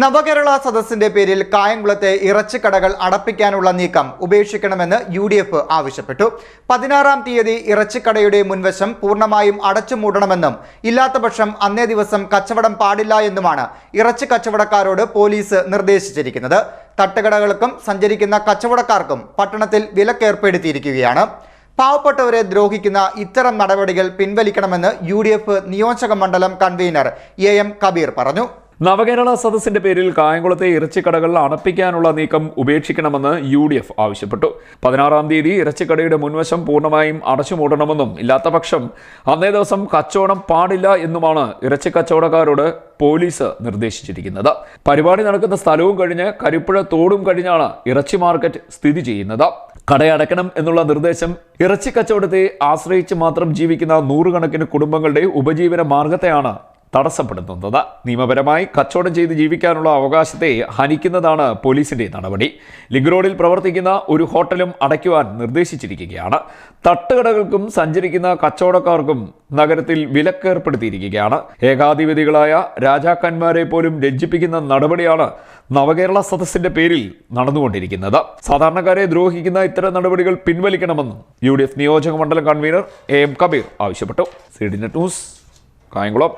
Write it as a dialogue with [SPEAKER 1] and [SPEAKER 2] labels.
[SPEAKER 1] നവകേരള സദസ്സിന്റെ പേരിൽ കായംകുളത്തെ ഇറച്ചിക്കടകൾ അടപ്പിക്കാനുള്ള നീക്കം ഉപേക്ഷിക്കണമെന്ന് UDF ആവശ്യപ്പെട്ടു. 16-ാം തീയതി ഇറച്ചിക്കടയുടെ മുൻവശം പൂർണ്ണമായും അടച്ചുമൂടണമെന്നും ഇല്ലാത്തപക്ഷം അന്നേ ദിവസം കച്ചവടം പാടില്ല എന്നുമാണ് ഇറച്ചി കച്ചവടക്കാരോട് പോലീസ് നിർദ്ദേശിച്ചിരിക്കുന്നത്. തട്ടുകടകൾക്കും സഞ്ചരിക്കുന്ന കച്ചവടക്കാർക്കും പട്ടണത്തിൽ വിലക്കേർപ്പെടുത്തിയിരിക്കുകയാണ്. പാവപ്പെട്ടവരെ ദ്രോഹിക്കുന്ന ഇത്തരം നടപടികൾ പിൻവലിക്കണമെന്ന് UDF നിയോജക മണ്ഡലം കൺവീനർ AM കബീർ പറഞ്ഞു.
[SPEAKER 2] നവകേരള സദസ്സിന്റെ പേരിൽ കായംകുളത്തെ ഇറച്ചിക്കടകൾ അടപ്പിക്കാനുള്ള നീക്കം ഉപേക്ഷിക്കണമെന്ന് UDF ആവശ്യപ്പെട്ടു. 16-ാം തീയതി ഇറച്ചിക്കടയുടെ മുൻവശം പൂർണ്ണമായും അടച്ചുമൂടണമെന്നും ഇല്ലാത്തപക്ഷം അന്നേ ദിവസം കച്ചവടം പാടില്ല എന്നുമാണ് ഇറച്ചി കച്ചവടക്കാരോട് പോലീസ് നിർദ്ദേശിച്ചിരിക്കുന്നത്. പരിപാടി നടക്കുന്ന സ്ഥലവും കഴിഞ്ഞ് കരിപ്പുഴ തോടും കഴിഞ്ഞാണ് ഇറച്ചി മാർക്കറ്റ് സ്ഥിതി ചെയ്യുന്നത്. കടയടക്കണം എന്നുള്ള നിർദ്ദേശം ഇറച്ചി കച്ചവടത്തെ ആശ്രയിച്ച് മാത്രം ജീവിക്കുന്ന നൂറുകണക്കിന് കുടുംബങ്ങളുടെ ഉപജീവന മാർഗത്തെയാണ് തടസ്സപ്പെടുത്തുന്നത്. നിയമപരമായി കച്ചവടം ചെയ്ത് ജീവിക്കാനുള്ള അവകാശത്തെ ഹനിക്കുന്നതാണ് പോലീസിന്റെ നടപടി. ലിങ്ക് റോഡിൽ പ്രവർത്തിക്കുന്ന ഒരു ഹോട്ടലും അടയ്ക്കുവാൻ നിർദ്ദേശിച്ചിരിക്കുകയാണ്. തട്ടുകടകൾക്കും സഞ്ചരിക്കുന്ന കച്ചവടക്കാർക്കും നഗരത്തിൽ വിലക്കേർപ്പെടുത്തിയിരിക്കുകയാണ്. ഏകാധിപതികളായ രാജാക്കന്മാരെ പോലും ലജ്ജിപ്പിക്കുന്ന നടപടിയാണ് നവകേരള സദസ്സിന്റെ പേരിൽ നടന്നുകൊണ്ടിരിക്കുന്നത്. സാധാരണക്കാരെ ദ്രോഹിക്കുന്ന ഇത്തരം നടപടികൾ പിൻവലിക്കണമെന്നും UDF നിയോജക മണ്ഡലം കൺവീനർ AM കബീർ ആവശ്യപ്പെട്ടു. CDNet news, Kayamkulam.